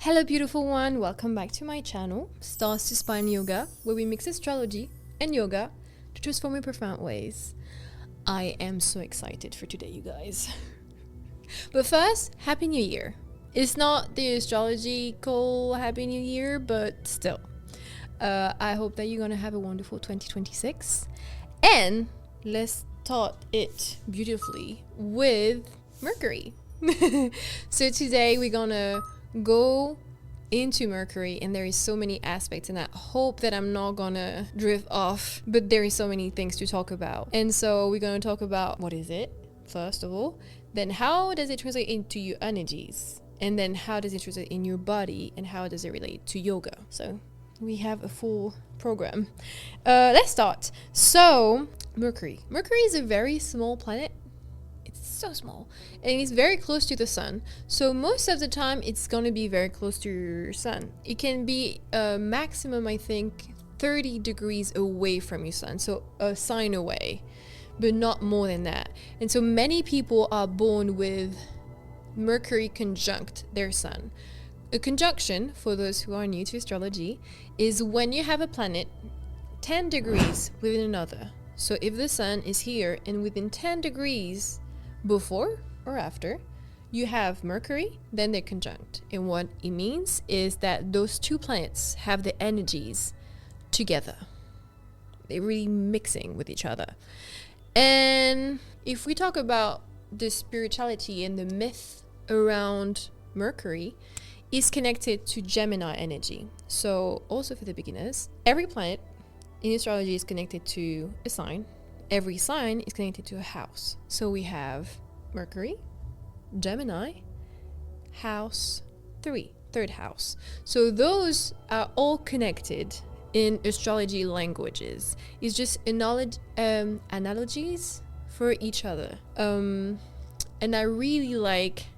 Hello beautiful one, welcome back to my channel, Stars to Spine Yoga, where we mix astrology and yoga to transform in profound ways. I am so excited for today, you guys. But first, Happy New Year. It's not the astrological Happy New Year, but still. I hope that you're gonna have a wonderful 2026. And let's start it beautifully with Mercury. So today we're gonna go into Mercury, and there is so many aspects, and I hope that I'm not gonna drift off, but there is so many things to talk about. And so we're gonna talk about what is it first of all, then how does it translate into your energies, and then how does it translate in your body, and how does it relate to yoga. So we have a full program. Let's start. So Mercury is a very small planet. So small, and it's very close to the sun, so most of the time it's going to be very close to your sun. It can be a maximum, I think, 30 degrees away from your sun, so a sign away, but not more than that. And so many people are born with Mercury conjunct their sun. A conjunction, for those who are new to astrology, is when you have a planet 10 degrees within another. So if the sun is here and within 10 degrees before or after, you have Mercury, then they're conjunct. And what it means is that those two planets have the energies together. They're really mixing with each other. And if we talk about the spirituality and the myth around Mercury, is connected to Gemini energy. So also for the beginners, every planet in astrology is connected to a sign. Every sign is connected to a house. So we have Mercury, Gemini, house 3, third house. So those are all connected in astrology languages. It's just analogies for each other. And I really like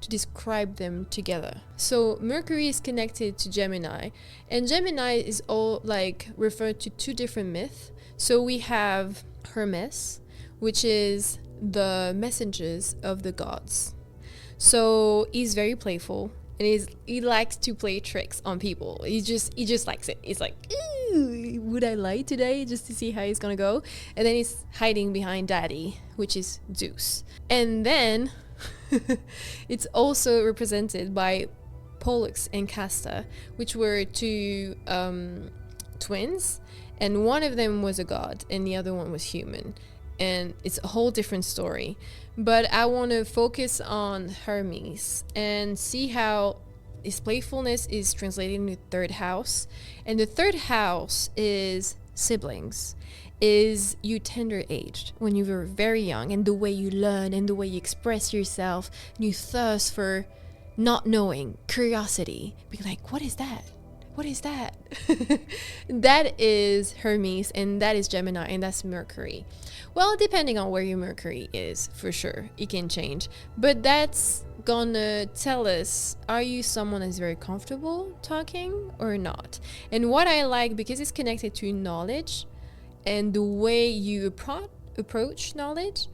to describe them together. So Mercury is connected to Gemini, and Gemini is all like referred to two different myths. So we have Hermes, which is the messengers of the gods. So he's very playful, and he likes to play tricks on people. He just likes it. He's like, would I lie today, just to see how he's gonna go? And then he's hiding behind Daddy, which is Zeus. And then it's also represented by Pollux and Castor, which were two twins, and one of them was a god and the other one was human, and it's a whole different story. But I want to focus on Hermes and see how his playfulness is translated in the third house. And the third house is siblings, is you tender aged, when you were very young, and the way you learn and the way you express yourself, and you thirst for not knowing, curiosity, being like, what is that? What is that? That is Hermes, and that is Gemini, and that's Mercury. Well, depending on where your Mercury is, for sure, it can change. But that's gonna tell us, are you someone that's very comfortable talking or not? And what I like, because it's connected to knowledge and the way you approach knowledge,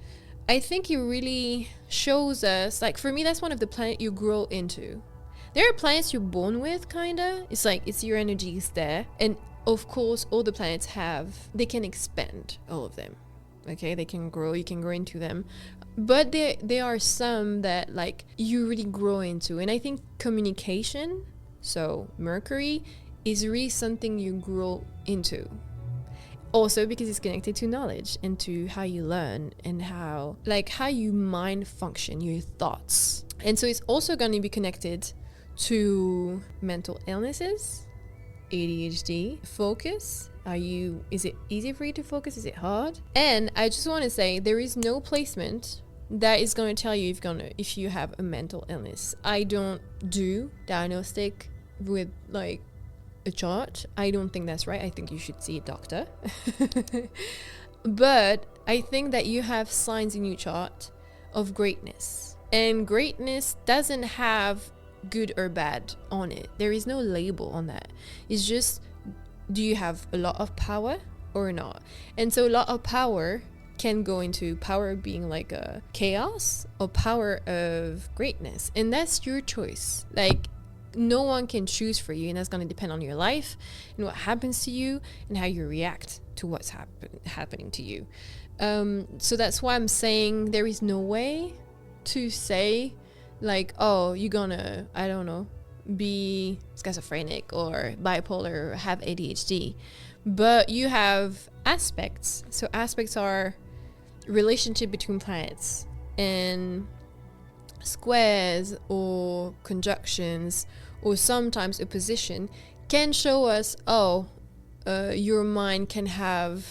I think it really shows us, like for me, that's one of the planets you grow into. There are planets you're born with, kinda. It's like, it's your energy is there. And of course, all the planets they can expand, all of them. Okay, they can grow, you can grow into them. But there are some that like you really grow into. And I think communication, so Mercury, is really something you grow into. Also because it's connected to knowledge and to how you learn and how you mind function, your thoughts. And so it's also going to be connected to mental illnesses, ADHD, focus. Is it easy for you to focus? Is it hard? And I just want to say, there is no placement that is going to tell you if you have a mental illness. I don't do diagnostic with like a chart. I don't think that's right. I think you should see a doctor. But I think that you have signs in your chart of greatness, and greatness doesn't have good or bad on it. There is no label on that. It's just, do you have a lot of power or not? And so a lot of power can go into power being like a chaos or power of greatness, and that's your choice. Like no one can choose for you, and that's going to depend on your life and what happens to you and how you react to what's happening to you. So that's why I'm saying there is no way to say like, oh, you're gonna, I don't know, be schizophrenic or bipolar or have ADHD. But you have aspects. So aspects are relationship between planets, and squares or conjunctions or sometimes opposition can show us, your mind can have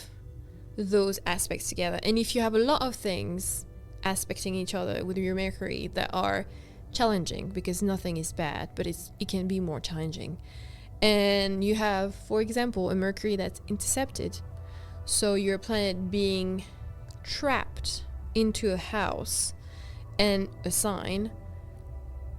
those aspects together. And if you have a lot of things aspecting each other with your Mercury that are challenging, because nothing is bad, but it can be more challenging, and you have, for example, a Mercury that's intercepted, so your planet being trapped into a house and a sign,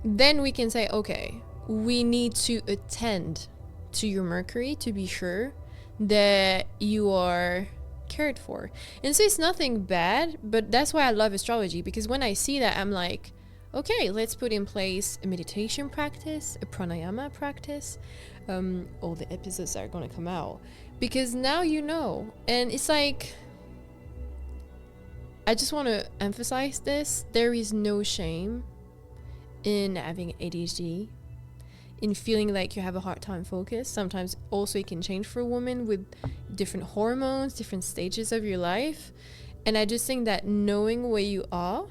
then we can say, okay, we need to attend to your Mercury to be sure that you are cared for. And so it's nothing bad, but that's why I love astrology, because when I see that, I'm like, okay, let's put in place a meditation practice, a pranayama practice. All the episodes are going to come out, because now you know. And it's like, I just want to emphasize this. There is no shame in having ADHD, in feeling like you have a hard time focus. Sometimes also it can change for a woman with different hormones, different stages of your life. And I just think that knowing where you are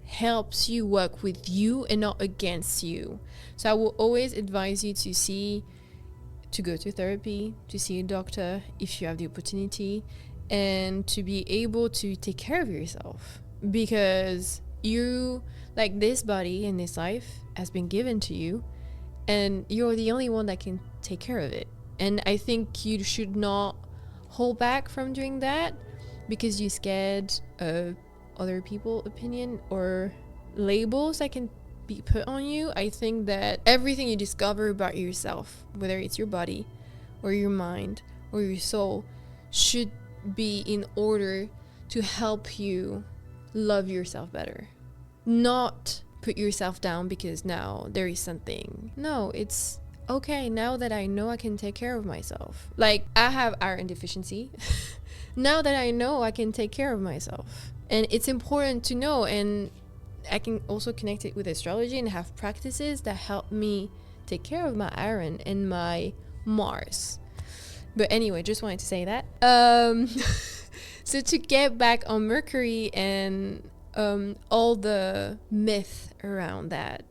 helps you work with you and not against you. So I will always advise you to go to therapy, to see a doctor if you have the opportunity, and to be able to take care of yourself, because you, like, this body and this life has been given to you, and you're the only one that can take care of it. And I think you should not hold back from doing that because you're scared of other people's opinion or labels that can be put on you. I think that everything you discover about yourself, whether it's your body or your mind or your soul, should be in order to help you love yourself better, not put yourself down because now there is something. No, it's okay, now that I know I can take care of myself. Like, I have iron deficiency. Now that I know I can take care of myself, and it's important to know. And I can also connect it with astrology and have practices that help me take care of my iron and my Mars. But anyway, just wanted to say that. So to get back on Mercury and all the myth around that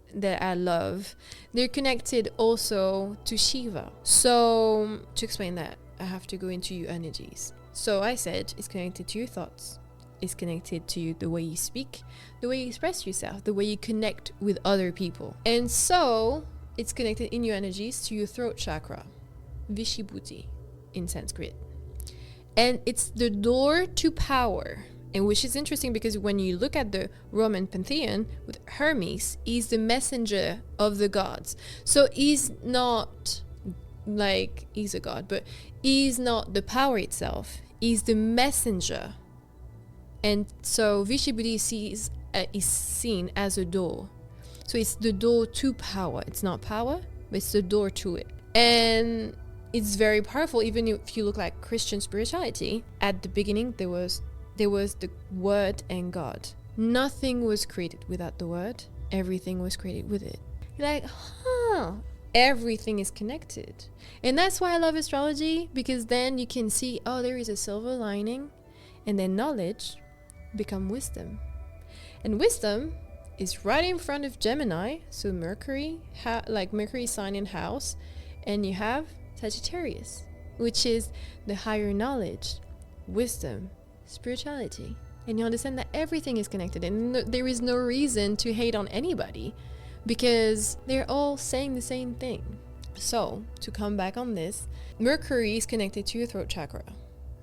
I love, they're connected also to Shiva. So to explain that, I have to go into your energies. So I said it's connected to your thoughts. It's connected to the way you speak, the way you express yourself, the way you connect with other people. And so it's connected in your energies to your throat chakra, Vishuddhi in Sanskrit. And it's the door to power. And which is interesting because when you look at the Roman pantheon with Hermes, he's the messenger of the gods. So he's not like he's a god, but he's not the power itself. He's the messenger. And so Vishuddhi is seen as a door. So it's the door to power. It's not power, but it's the door to it. And it's very powerful. Even if you look like Christian spirituality, at the beginning there was the Word and God. Nothing was created without the Word. Everything was created with it. You're like, everything is connected. And that's why I love astrology, because then you can see, there is a silver lining, and then knowledge become wisdom. And wisdom is right in front of Gemini. So Mercury, Mercury sign in house, and you have Sagittarius, which is the higher knowledge, wisdom, spirituality. And you understand that everything is connected, and there is no reason to hate on anybody because they're all saying the same thing. So to come back on this, Mercury is connected to your throat chakra,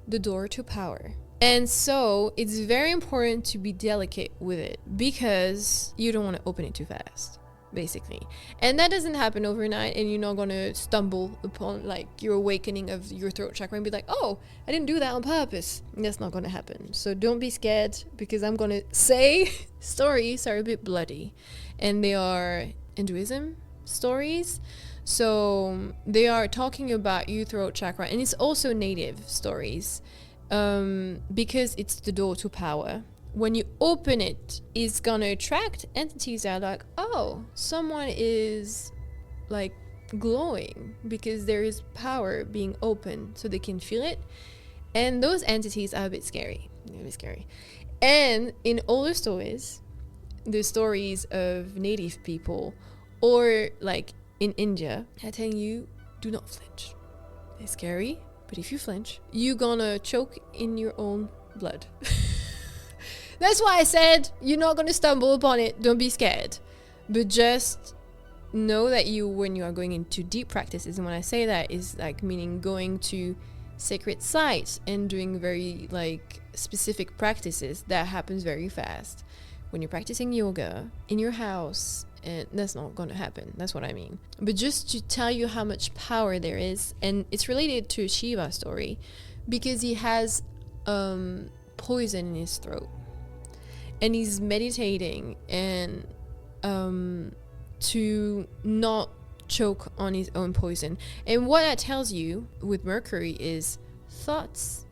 the door to power. And so it's very important to be delicate with it because you don't want to open it too fast, basically. And that doesn't happen overnight, and you're not going to stumble upon your awakening of your throat chakra and be like, I didn't do that on purpose. That's not going to happen. So don't be scared, because I'm going to say stories are a bit bloody, and they are Hinduism stories. So they are talking about your throat chakra, and it's also native stories, because it's the door to power. When you open it, it's gonna attract entities that are like, oh, someone is like glowing, because there is power being open, so they can feel it. And those entities are a bit scary. They're a bit scary. And in older stories, the stories of native people, or like in India, I tell you, do not flinch. It's scary, but if you flinch, you're gonna choke in your own blood. That's why I said you're not gonna stumble upon it. Don't be scared, but just know that when you are going into deep practices, and when I say that is like meaning going to sacred sites and doing very like specific practices, that happens very fast. When you're practicing yoga in your house, and that's not going to happen. That's what I mean. But just to tell you how much power there is, and it's related to Shiva story, because he has poison in his throat, and he's meditating and to not choke on his own poison. And what that tells you with Mercury is thoughts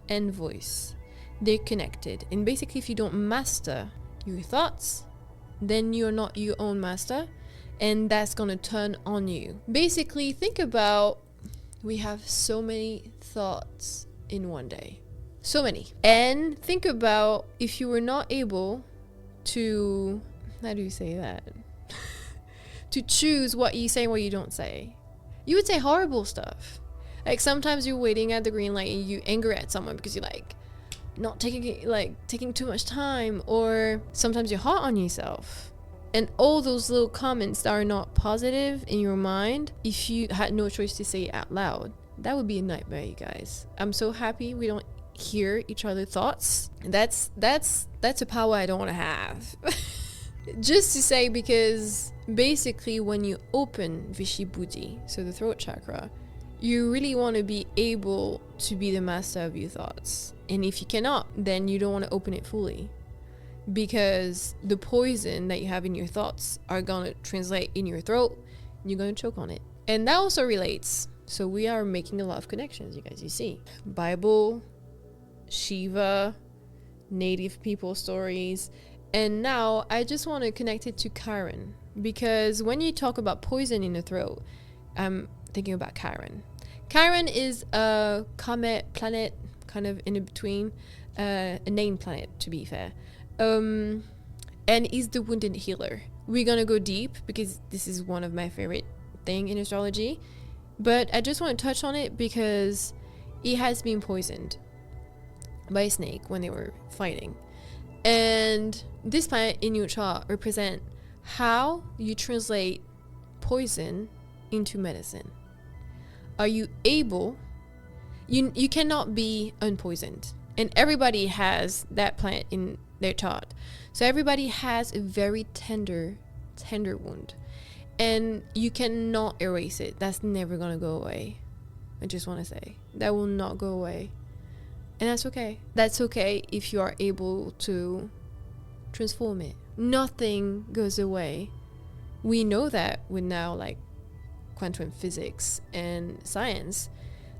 and voice, they're connected. And basically, if you don't master your thoughts, then you're not your own master, and that's gonna turn on you. Basically, think about, we have so many thoughts in one day, so many. And think about if you were not able to, how do you say that? To choose what you say and what you don't say. You would say horrible stuff. Like sometimes you're waiting at the green light and you anger at someone because you're like not taking too much time, or sometimes you're hard on yourself. And all those little comments that are not positive in your mind, if you had no choice to say it out loud, that would be a nightmare, you guys. I'm so happy we don't hear each other's thoughts. That's a power I don't want to have. Just to say, because basically when you open Vishuddhi, so the throat chakra, you really want to be able to be the master of your thoughts. And if you cannot, then you don't want to open it fully, because the poison that you have in your thoughts are going to translate in your throat, and you're going to choke on it. And that also relates. So we are making a lot of connections, you guys. You see Bible, Shiva, native people stories. And now I just want to connect it to Chiron, because when you talk about poison in the throat, I'm thinking about Chiron. Chiron is a comet planet, kind of in between, a named planet to be fair, and is the wounded healer. We're gonna go deep because this is one of my favorite thing in astrology, but I just want to touch on it because he has been poisoned by a snake when they were fighting. And this planet in your chart represent how you translate poison into medicine. Are you able, you cannot be unpoisoned, and everybody has that planet in their chart. So everybody has a very tender wound, and you cannot erase it. That's never gonna go away. I just want to say that will not go away. And that's okay. That's okay if you are able to transform it. Nothing goes away. We know that with now like quantum physics and science,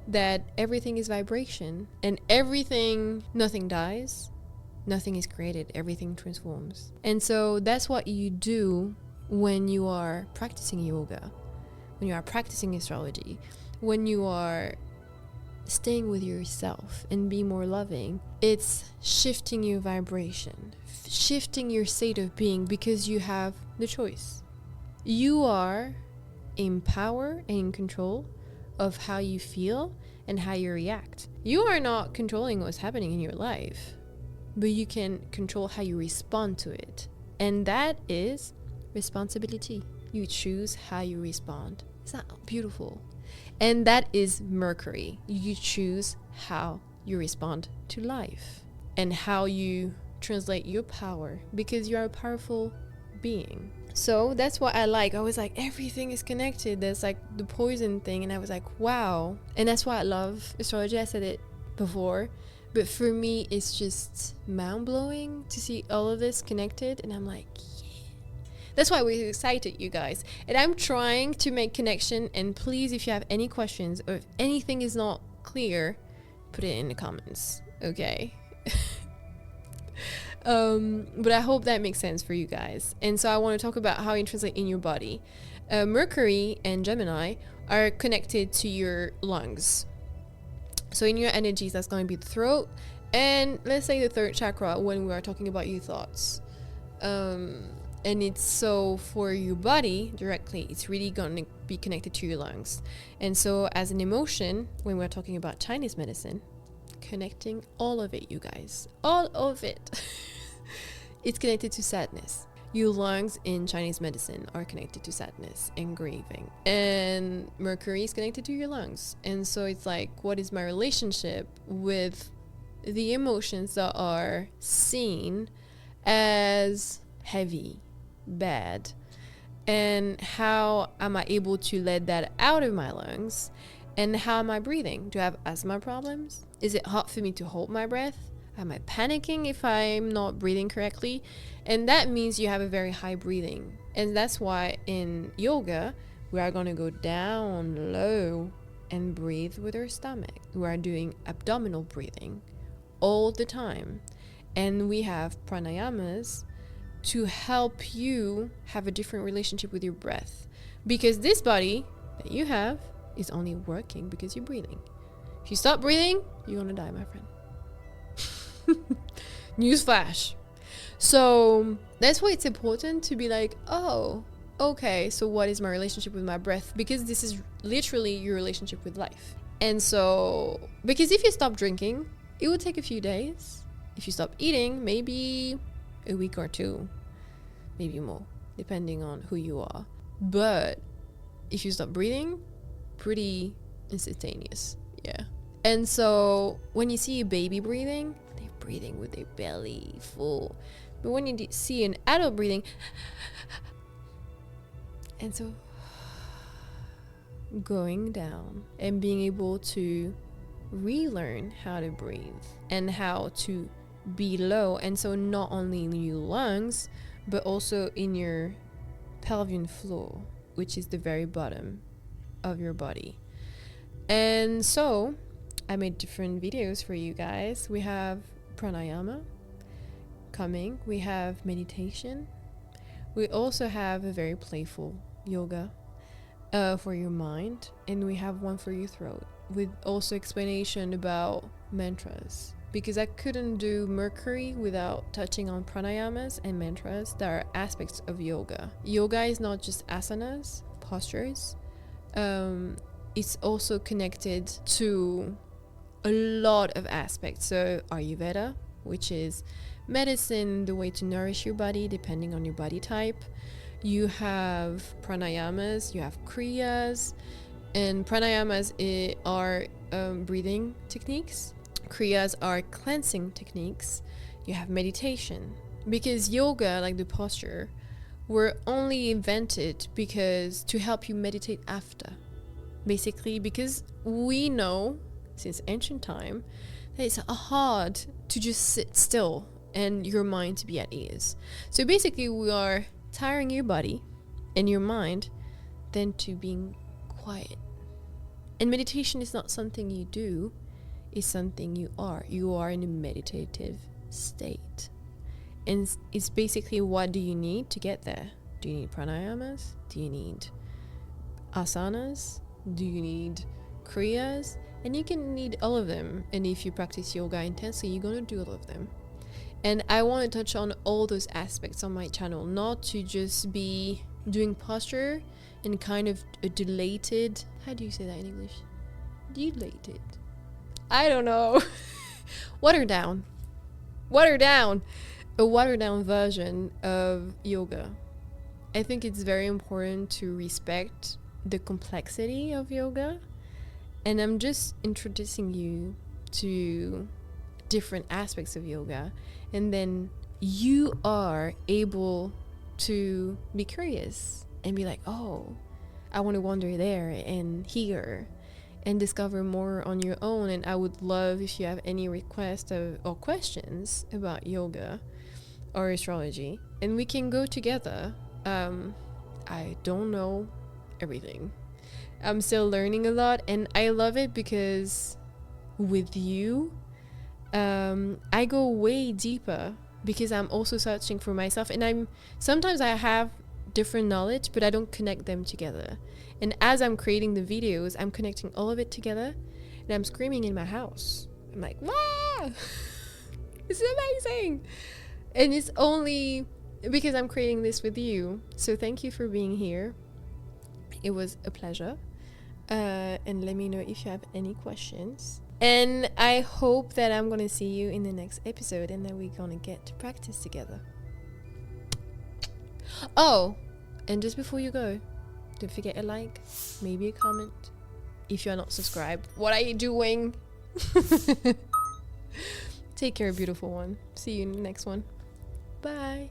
that everything is vibration, and nothing dies, nothing is created, everything transforms. And so that's what you do when you are practicing yoga, when you are practicing astrology, when you are staying with yourself and be more loving. It's shifting your vibration, shifting your state of being, because you have the choice. You are in power and in control of how you feel and how you react. You are not controlling what's happening in your life, but you can control how you respond to it. And that is responsibility. You choose how you respond. Is that beautiful? And that is Mercury. You choose how you respond to life and how you translate your power, because you are a powerful being. So that's what I like. I was like, everything is connected. There's like the poison thing, and I was like, wow. And that's why I love astrology. I said it before, but for me it's just mind-blowing to see all of this connected. And I'm like, yeah, That's why we're excited, you guys. And I'm trying to make connection. And please, if you have any questions or if anything is not clear, put it in the comments. Okay. But I hope that makes sense for you guys. And so I want to talk about how it translates in your body. Mercury and Gemini are connected to your lungs. So in your energies, that's going to be the throat and let's say the third chakra when we are talking about your thoughts. And it's so for your body directly, it's really going to be connected to your lungs. And so as an emotion, when we're talking about Chinese medicine, connecting all of it, you guys, all of it, it's connected to sadness. Your lungs in Chinese medicine are connected to sadness and grieving, and Mercury is connected to your lungs. And so it's like, what is my relationship with the emotions that are seen as heavy, bad, and how am I able to let that out of my lungs? And how am I breathing? Do I have asthma problems? Is it hard for me to hold my breath? Am I panicking if I'm not breathing correctly? And that means you have a very high breathing. And that's why in yoga, we are going to go down low and breathe with our stomach. We are doing abdominal breathing all the time. And we have pranayamas to help you have a different relationship with your breath. Because this body that you have is only working because you're breathing. If you stop breathing, you're gonna die, my friend. Newsflash. So that's why it's important to be like, oh, okay, so what is my relationship with my breath? Because this is literally your relationship with life. And so, because if you stop drinking, it will take a few days. If you stop eating, maybe a week or two, maybe more, depending on who you are. But if you stop breathing, pretty instantaneous. Yeah. And so when you see a baby breathing, they're breathing with their belly full. But when you see an adult breathing, and so going down and being able to relearn how to breathe and how to be low. And so not only in your lungs, but also in your pelvic floor, which is the very bottom of your body. And so I made different videos for you guys. We have pranayama coming. We have meditation. We also have a very playful yoga for your mind. And we have one for your throat with also explanation about mantras. Because I couldn't do Mercury without touching on pranayamas and mantras that are aspects of yoga. Yoga is not just asanas, postures. It's also connected to a lot of aspects. So Ayurveda, which is medicine, the way to nourish your body depending on your body type. You have pranayamas, you have kriyas, and pranayamas are breathing techniques. Kriyas are cleansing techniques. You have meditation. Because yoga, like the posture, were only invented because to help you meditate after. Basically, because we know since ancient time that it's hard to just sit still and your mind to be at ease. So basically, we are tiring your body and your mind than to being quiet. And meditation is not something you do, it's something you are. You are in a meditative state. And it's basically, what do you need to get there? Do you need pranayamas? Do you need asanas? Do you need kriyas? And you can need all of them. And if you practice yoga intensely, you're going to do all of them. And I want to touch on all those aspects on my channel, not to just be doing posture and kind of a dilated, how do you say that in English? Dilated. I don't know. Watered down. A watered down version of yoga. I think it's very important to respect the complexity of yoga. And I'm just introducing you to different aspects of yoga. And then you are able to be curious and be like, oh, I want to wander there and here and discover more on your own. And I would love if you have any requests or questions about yoga or astrology, and we can go together I don't know everything. I'm still learning a lot, and I love it because with you, I go way deeper because I'm also searching for myself, and sometimes I have different knowledge, but I don't connect them together. And as I'm creating the videos, I'm connecting all of it together, and I'm screaming in my house. I'm like, wow, it's amazing. And it's only because I'm creating this with you. So thank you for being here. It was a pleasure. And let me know if you have any questions. And I hope that I'm going to see you in the next episode and that we're going to get to practice together. Oh, and just before you go, don't forget a like, maybe a comment. If you're not subscribed, what are you doing? Take care, beautiful one. See you in the next one. Bye.